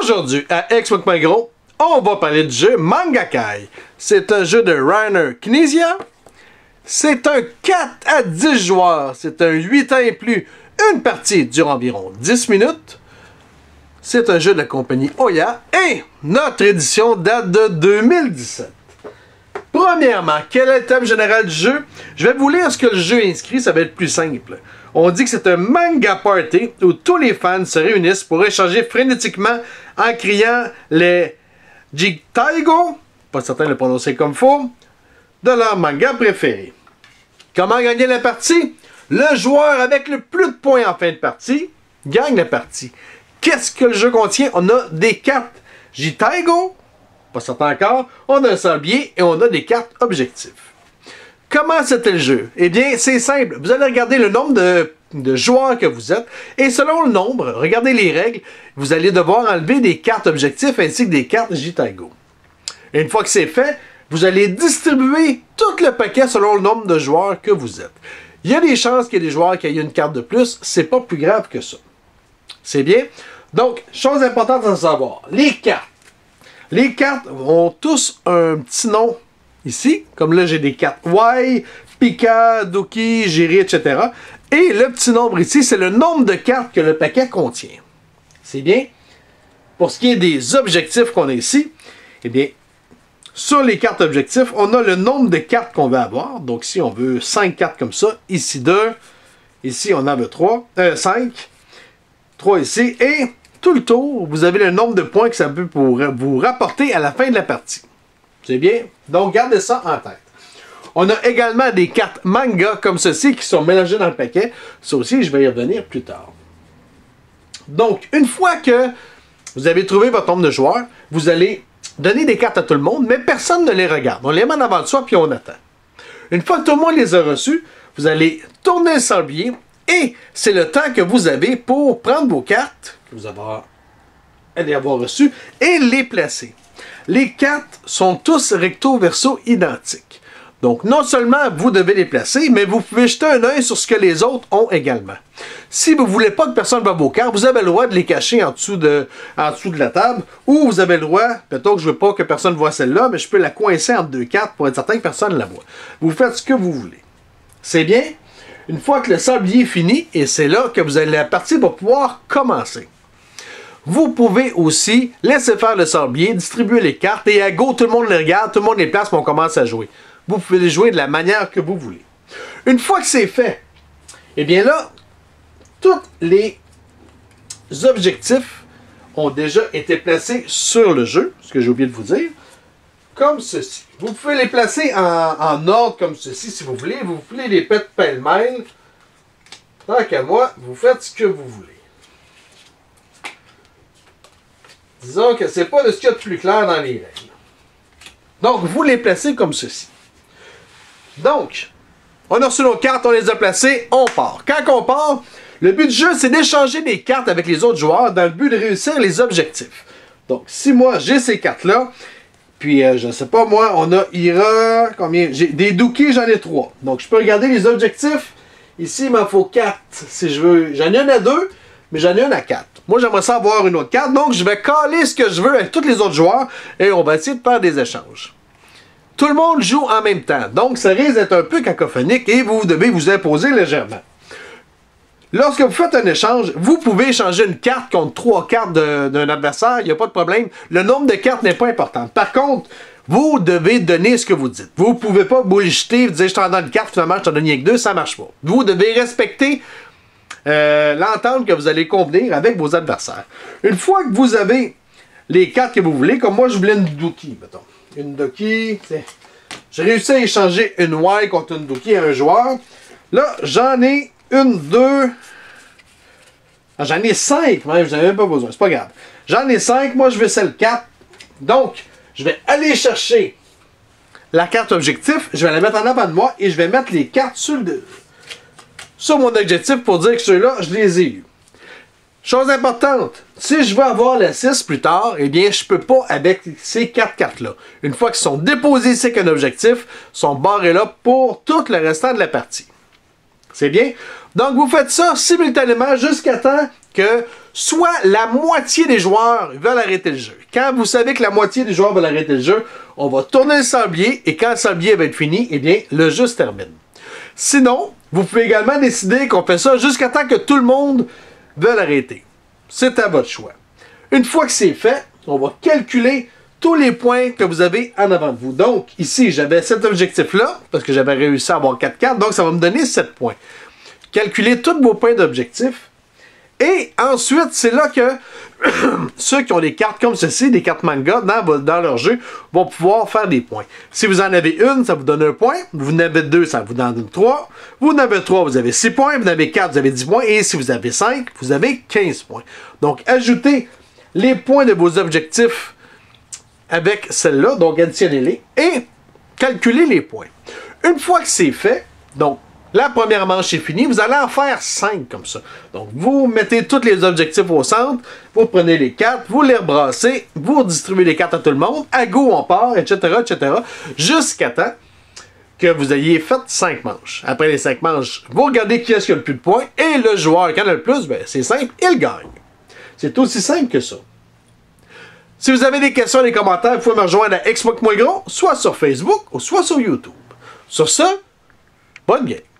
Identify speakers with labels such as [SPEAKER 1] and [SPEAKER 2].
[SPEAKER 1] Aujourd'hui, à X.Gros, on va parler du jeu Mangakai. C'est un jeu de Rainer Knizia. C'est un 4 à 10 joueurs. C'est un 8 ans et plus. Une partie dure environ 10 minutes. C'est un jeu de la compagnie Oya. Et notre édition date de 2017. Premièrement, quel est le thème général du jeu? Je vais vous lire ce que le jeu inscrit, ça va être plus simple. On dit que c'est un manga party où tous les fans se réunissent pour échanger frénétiquement en criant les Jitaigo, pas certain de le prononcer comme faut, de leur manga préféré. Comment gagner la partie? Le joueur avec le plus de points en fin de partie gagne la partie. Qu'est-ce que le jeu contient? On a des cartes Jitaigo, pas certain encore, on a un sablier et on a des cartes objectifs. Comment c'était le jeu? Eh bien, c'est simple. Vous allez regarder le nombre de joueurs que vous êtes. Et selon le nombre, regardez les règles, vous allez devoir enlever des cartes objectifs ainsi que des cartes Jitaigo. Et une fois que c'est fait, vous allez distribuer tout le paquet selon le nombre de joueurs que vous êtes. Il y a des chances qu'il y ait des joueurs qui aient une carte de plus. C'est pas plus grave que ça. C'est bien? Donc, chose importante à savoir. Les cartes. Les cartes ont tous un petit nom ici, comme là j'ai des cartes Y, Pika, Doki, Jiri, etc. Et le petit nombre ici, c'est le nombre de cartes que le paquet contient. C'est bien? Pour ce qui est des objectifs qu'on a ici, eh bien, sur les cartes objectifs, on a le nombre de cartes qu'on veut avoir. Donc ici, on veut 5 cartes comme ça. Ici 2. Ici, on en veut 5. 3 ici. Et tout le tour, vous avez le nombre de points que ça peut pour vous rapporter à la fin de la partie. C'est bien? Donc, gardez ça en tête. On a également des cartes manga comme ceci qui sont mélangées dans le paquet. Ça aussi, je vais y revenir plus tard. Donc, une fois que vous avez trouvé votre nombre de joueurs, vous allez donner des cartes à tout le monde, mais personne ne les regarde. On les met en avant de soi, puis on attend. Une fois que tout le monde les a reçus, vous allez tourner le sablier, et c'est le temps que vous avez pour prendre vos cartes, que vous allez avoir reçues, et les placer. Les cartes sont tous recto-verso identiques. Donc, non seulement vous devez les placer, mais vous pouvez jeter un œil sur ce que les autres ont également. Si vous ne voulez pas que personne voit vos cartes, vous avez le droit de les cacher en dessous de la table, ou vous avez le droit, peut-être que je ne veux pas que personne voit celle-là, mais je peux la coincer entre deux cartes pour être certain que personne ne la voit. Vous faites ce que vous voulez. C'est bien? Une fois que le sablier est fini, et c'est là que vous allez la partie va pouvoir commencer. Vous pouvez aussi laisser faire le sablier, distribuer les cartes, et à go, tout le monde les regarde, tout le monde les place, et on commence à jouer. Vous pouvez les jouer de la manière que vous voulez. Une fois que c'est fait, eh bien là, tous les objectifs ont déjà été placés sur le jeu, ce que j'ai oublié de vous dire, comme ceci. Vous pouvez les placer en ordre comme ceci, si vous voulez. Vous pouvez les mettre pêle-mêle. Tant qu'à moi, vous faites ce que vous voulez. Disons que c'est pas de ce qu'il y a de plus clair dans les règles. Donc, vous les placez comme ceci. Donc, on a reçu nos cartes, on les a placées, on part. Quand on part, le but du jeu, c'est d'échanger des cartes avec les autres joueurs dans le but de réussir les objectifs. Donc, si moi, j'ai ces cartes-là, puis, je ne sais pas, moi, on a Ira, combien? J'ai des Doki, j'en ai 3. Donc, je peux regarder les objectifs. Ici, il m'en faut 4, si je veux. J'en ai une à 2, mais j'en ai une à 4. Moi, j'aimerais ça avoir une autre carte, donc je vais caler ce que je veux avec tous les autres joueurs, et on va essayer de faire des échanges. Tout le monde joue en même temps, donc ça risque d'être un peu cacophonique et vous devez vous imposer légèrement. Lorsque vous faites un échange, vous pouvez échanger une carte contre 3 cartes d'un adversaire, il n'y a pas de problème. Le nombre de cartes n'est pas important. Par contre, vous devez donner ce que vous dites. Vous ne pouvez pas bullshiter, vous dire je t'en donne une carte, finalement je t'en donne rien que 2, ça ne marche pas. Vous devez respecter l'entente que vous allez convenir avec vos adversaires. Une fois que vous avez les cartes que vous voulez, comme moi je voulais une Doki, mettons. Une Doki, j'ai réussi à échanger une Y contre une Doki à un joueur. Là, j'en ai une, 2, j'en ai 5 même, j'en ai même pas besoin, c'est pas grave. J'en ai 5, moi je veux celle 4. Donc, je vais aller chercher la carte objectif, je vais la mettre en avant de moi et je vais mettre les cartes sur mon objectif pour dire que ceux-là, je les ai eus. Chose importante, si je veux avoir la 6 plus tard, eh bien, je peux pas avec ces 4 cartes-là. Une fois qu'ils sont déposés ici avec un objectif, ils sont barrés là pour tout le restant de la partie. C'est bien? Donc, vous faites ça simultanément jusqu'à temps que soit la moitié des joueurs veulent arrêter le jeu. Quand vous savez que la moitié des joueurs veulent arrêter le jeu, on va tourner le sablier et quand le sablier va être fini, eh bien, le jeu se termine. Sinon, vous pouvez également décider qu'on fait ça jusqu'à temps que tout le monde veuille arrêter. C'est à votre choix. Une fois que c'est fait, on va calculer tous les points que vous avez en avant de vous. Donc, ici, j'avais cet objectif-là, parce que j'avais réussi à avoir 4 cartes, donc ça va me donner 7 points. Calculez tous vos points d'objectif. Et ensuite, c'est là que ceux qui ont des cartes comme ceci, des cartes manga, dans leur jeu, vont pouvoir faire des points. Si vous en avez une, ça vous donne 1 point. Vous en avez 2, ça vous donne 3. Vous en avez 3, vous avez 6 points. Vous en avez 4, vous avez 10 points. Et si vous avez 5, vous avez 15 points. Donc, ajoutez les points de vos objectifs avec celle-là, donc additionnez-les, et calculez les points. Une fois que c'est fait, donc, la première manche est finie, vous allez en faire 5 comme ça. Donc, vous mettez tous les objectifs au centre, vous prenez les cartes, vous les rebrassez, vous distribuez les cartes à tout le monde, à go on part, etc., jusqu'à temps que vous ayez fait 5 manches. Après les 5 manches, vous regardez qui est-ce qui a le plus de points, et le joueur qui en a le plus, ben, c'est simple, il gagne. C'est aussi simple que ça. Si vous avez des questions dans les commentaires, vous pouvez me rejoindre à Xbox Moins Gros, soit sur Facebook ou soit sur YouTube. Sur ce, bonne game!